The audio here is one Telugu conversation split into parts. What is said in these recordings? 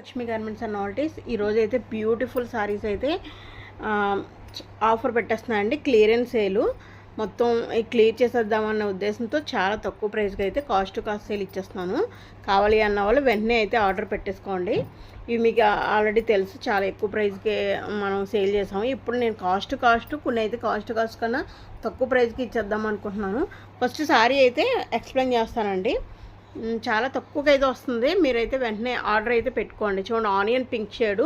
లక్ష్మీ గార్మెంట్స్ అండ్ నాల్టీస్ ఈరోజు అయితే బ్యూటిఫుల్ సారీస్ అయితే ఆఫర్ పెట్టేస్తున్నాయండి. క్లియరెన్స్ సేలు మొత్తం క్లియర్ చేసేద్దామన్న ఉద్దేశంతో చాలా తక్కువ ప్రైస్కి అయితే కాస్ట్ టు కాస్ట్ సేల్ ఇచ్చేస్తున్నాను. కావాలి అన్న వాళ్ళు వెంటనే అయితే ఆర్డర్ పెట్టేసుకోండి. ఇవి మీకు ఆల్రెడీ తెలుసు, చాలా ఎక్కువ ప్రైస్కి మనం సేల్ చేసాము. ఇప్పుడు నేను కాస్ట్ కొన్ని అయితే కాస్ట్ కన్నా తక్కువ ప్రైస్కి ఇచ్చేద్దాం అనుకుంటున్నాను. ఫస్ట్ సారీ అయితే ఎక్స్ప్లెయిన్ చేస్తానండి. చాలా తక్కువగా అయితే వస్తుంది. మీరైతే వెంటనే ఆర్డర్ అయితే పెట్టుకోండి. చూడండి, onion pink shade,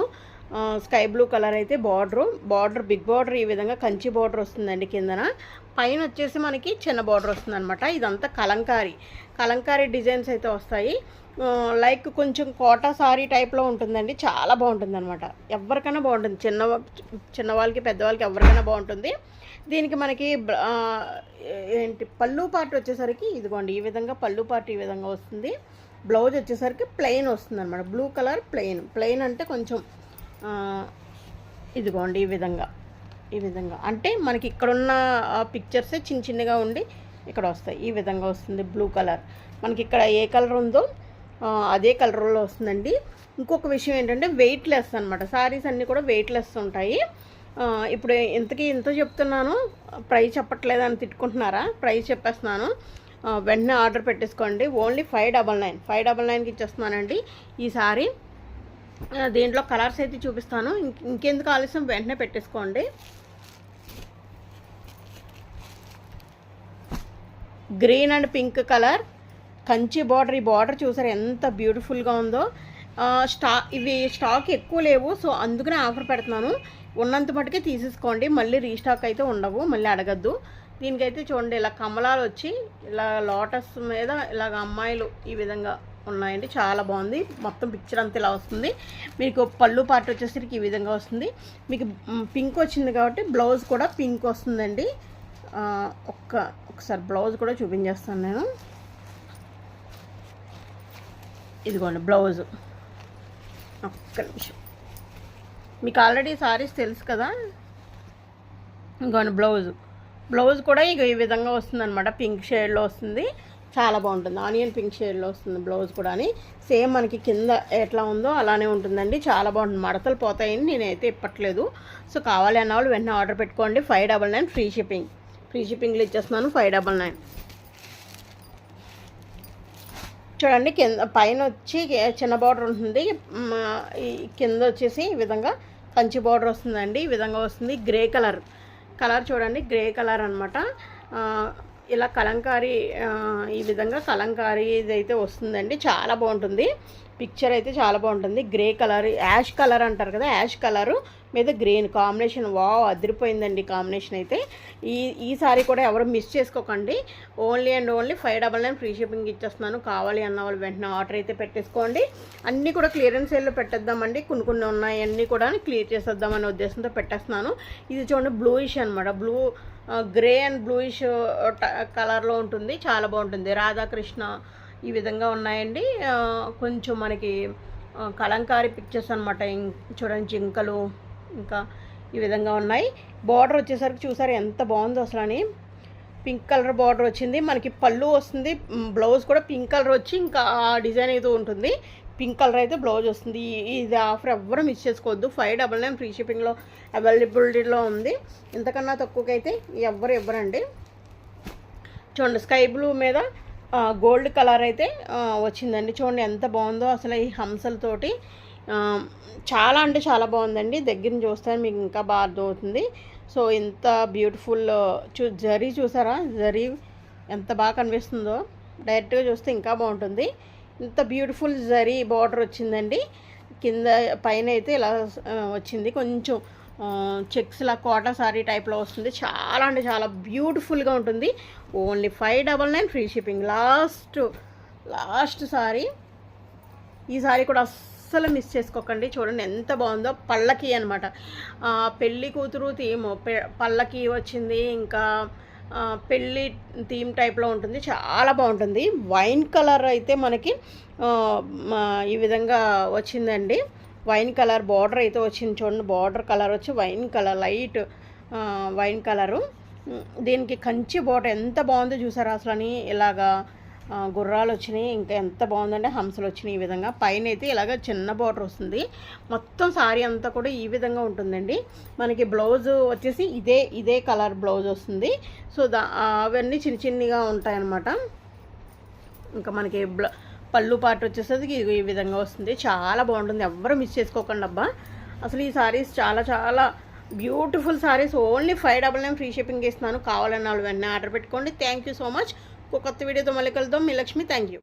sky blue colour అయితే బార్డర్ బిగ్ బార్డర్ ఈ విధంగా కంచి బార్డర్ వస్తుందండి. కిందన పైన వచ్చేసి మనకి చిన్న బార్డర్ వస్తుంది అనమాట. ఇదంతా కలంకారీ డిజైన్స్ అయితే వస్తాయి. లైక్ కొంచెం కోటా సారీ టైప్లో ఉంటుందండి. చాలా బాగుంటుంది అనమాట. ఎవరికైనా బాగుంటుంది, చిన్నవాళ్ళకి పెద్దవాళ్ళకి ఎవరికైనా బాగుంటుంది. దీనికి మనకి పళ్ళు పార్ట్ వచ్చేసరికి ఇదిగోండి ఈ విధంగా పళ్ళు పార్ట్ ఈ విధంగా వస్తుంది. బ్లౌజ్ వచ్చేసరికి ప్లెయిన్ వస్తుంది అనమాట. బ్లూ కలర్ ప్లెయిన్ అంటే కొంచెం ఇదిగోండి ఈ విధంగా అంటే మనకి ఇక్కడున్న పిక్చర్సే చిన్నగా ఉండి ఇక్కడ వస్తాయి. ఈ విధంగా వస్తుంది బ్లూ కలర్. మనకి ఇక్కడ ఏ కలర్ ఉందో అదే కలర్లో వస్తుందండి. ఇంకొక విషయం ఏంటంటే వెయిట్లెస్ అనమాట. సారీస్ అన్నీ కూడా వెయిట్లెస్ ఉంటాయి. ఇప్పుడు ఇంత చెప్తున్నాను, ప్రైస్ చెప్పట్లేదని తిట్టుకుంటున్నారా? ప్రైస్ చెప్పేస్తున్నాను, వెంటనే ఆర్డర్ పెట్టేసుకోండి. ఓన్లీ 599కి ఇచ్చేస్తున్నానండి ఈ సారీ. దీంట్లో కలర్స్ అయితే చూపిస్తాను. ఇంకెందుకు ఆలస్యం, వెంటనే పెట్టేసుకోండి. Green and pink colour Kanchi border. ఈ బార్డర్ చూసారు ఎంత బ్యూటిఫుల్గా ఉందో. ఇవి స్టాక్ ఎక్కువ లేవు, సో అందుకనే ఆఫర్ పెడుతున్నాను. ఉన్నంత మటుకే తీసేసుకోండి, మళ్ళీ రీస్టాక్ అయితే ఉండవు, మళ్ళీ అడగద్దు. దీనికైతే చూడండి, ఇలా కమలాలు వచ్చి ఇలా లోటస్ మీద ఇలాగ అమ్మాయిలు ఈ విధంగా ఉన్నాయండి. చాలా బాగుంది. మొత్తం పిక్చర్ అంతా ఇలా వస్తుంది. మీకు పళ్ళు పార్ట్ వచ్చేసరికి ఈ విధంగా వస్తుంది. మీకు పింక్ వచ్చింది కాబట్టి బ్లౌజ్ కూడా పింక్ వస్తుందండి. ఒకసారి బ్లౌజ్ కూడా చూపించేస్తాను నేను. ఇదిగోండి బ్లౌజ్. ఒక్క నిమిషం, మీకు ఆల్రెడీ సారీస్ తెలుసు కదా. ఇంకోండి బ్లౌజ్ కూడా ఇక ఈ విధంగా వస్తుంది అనమాట. పింక్ షేడ్లో వస్తుంది, చాలా బాగుంటుంది. ఆనియన్ పింక్ షేడ్లో వస్తుంది బ్లౌజ్ కూడా. సేమ్ మనకి కింద ఎట్లా ఉందో అలానే ఉంటుందండి. చాలా బాగుంటుంది. మడతలు పోతాయని నేనైతే ఇప్పట్లేదు. సో కావాలి అన్న వాళ్ళు వెంటనే ఆర్డర్ పెట్టుకోండి. 599 ఫ్రీ షిప్పింగ్లో ఇచ్చేస్తున్నాను. 599. చూడండి, కింద పైన వచ్చి చిన్న బార్డర్ ఉంటుంది, కింద వచ్చేసి ఈ విధంగా కంచి బార్డర్ వస్తుందండి. ఈ విధంగా వస్తుంది. గ్రే కలర్ చూడండి, గ్రే కలర్ అనమాట. ఇలా కలంకారీ ఈ విధంగా కలంకారీ ఇదైతే వస్తుందండి. చాలా బాగుంటుంది. పిక్చర్ అయితే చాలా బాగుంటుంది. గ్రే కలర్, యాష్ కలర్ అంటారు కదా, యాష్ కలరు మీద గ్రీన్ కాంబినేషన్. వావ్, అదిరిపోయిందండి కాంబినేషన్ అయితే. ఈ సారీ కూడా ఎవరు మిస్ చేసుకోకండి. ఓన్లీ 599 ఫ్రీ షిప్పింగ్ ఇచ్చేస్తున్నాను. కావాలి అన్న వాళ్ళు వెంటనే ఆర్డర్ అయితే పెట్టేసుకోండి. అన్నీ కూడా క్లియరెన్స్ సేల్లో పెట్టేద్దామండి. కొన్ని ఉన్నాయి, అన్నీ కూడా క్లియర్ చేసేద్దామనే ఉద్దేశంతో పెట్టేస్తున్నాను. ఇది చూడండి, బ్లూయిష్ అనమాట. గ్రే అండ్ బ్లూయిష్ కలర్లో ఉంటుంది. చాలా బాగుంటుంది. రాధాకృష్ణ ఈ విధంగా ఉన్నాయండి. కొంచెం మనకి కలంకారీ పిక్చర్స్ అనమాట. చూడండి, జింకలు ఇంకా ఈ విధంగా ఉన్నాయి. బార్డర్ వచ్చేసరికి చూసారు ఎంత బాగుందో అసలు అని. పింక్ కలర్ బార్డర్ వచ్చింది. మనకి పళ్ళు వస్తుంది. బ్లౌజ్ కూడా పింక్ కలర్ వచ్చి ఇంకా ఆ డిజైన్ అయితే ఉంటుంది. పింక్ కలర్ అయితే బ్లౌజ్ వస్తుంది. ఇది ఆఫర్ ఎవ్వరూ మిస్ చేసుకోవద్దు. 599 ఫ్రీ షిప్పింగ్లో అవైలబిలిటీలో ఉంది. ఇంతకన్నా తక్కువకైతే ఎవ్వరు ఇవ్వరండి. చూడండి, స్కై బ్లూ మీద గోల్డ్ కలర్ అయితే వచ్చిందండి. చూడండి ఎంత బాగుందో అసలు ఈ హంసలతోటి. చాలా అంటే చాలా బాగుందండి. దగ్గర చూస్తే మీకు ఇంకా బాగా అర్థమవుతుంది. సో ఇంత బ్యూటిఫుల్ జరీ చూసారా, జరీ ఎంత బాగా కనిపిస్తుందో. డైరెక్ట్గా చూస్తే ఇంకా బాగుంటుంది. ఇంత బ్యూటిఫుల్ జరీ బార్డర్ వచ్చిందండి. కింద పైన అయితే ఇలా వచ్చింది. కొంచెం చెక్స్లా కోటా సారీ టైప్లో వస్తుంది. చాలా అంటే చాలా బ్యూటిఫుల్గా ఉంటుంది. Only 599 free shipping. Last sorry. ఈ సారీ కూడా అస్సలు మిస్ చేసుకోకండి. చూడండి ఎంత బాగుందో. పల్లకి అనమాట. పెళ్ళి కూతురు థీమ్ పల్లకి వచ్చింది. ఇంకా పెళ్ళి థీమ్ టైప్లో ఉంటుంది. చాలా బాగుంటుంది. వైన్ కలర్ అయితే మనకి ఈ విధంగా వచ్చిందండి. వైన్ కలర్ బార్డర్ అయితే వచ్చింది. చూడండి, బార్డర్ కలర్ వచ్చి wine colour, light wine colour. దీనికి కంచి బార్డర్ ఎంత బాగుందో చూసారా అసలు అని. ఇలాగా గుర్రాలు వచ్చినాయి. ఇంకా ఎంత బాగుందంటే హంసలు వచ్చినాయి. ఈ విధంగా పైన అయితే ఇలాగ చిన్న బార్డర్ వస్తుంది. మొత్తం సారీ అంతా కూడా ఈ విధంగా ఉంటుందండి. మనకి బ్లౌజ్ వచ్చేసి ఇదే కలర్ బ్లౌజ్ వస్తుంది. సో అవన్నీ చిన్నగా ఉంటాయన్నమాట. ఇంకా మనకి పళ్ళు పాటు వచ్చేసరికి ఈ విధంగా వస్తుంది. చాలా బాగుంటుంది, ఎవ్వరూ మిస్ చేసుకోకండి అబ్బా. అసలు ఈ సారీస్ చాలా చాలా beautiful saris. Only 599 free shipping ఇస్తున్నాను. కావాలన్న వాళ్ళు వెంటనే ఆర్డర్ పెట్టుకోండి. Thank you so much. ఒక కొత్త వీడియోతో మళ్ళీ కలుద్దాం. మీ లక్ష్మి. Thank you.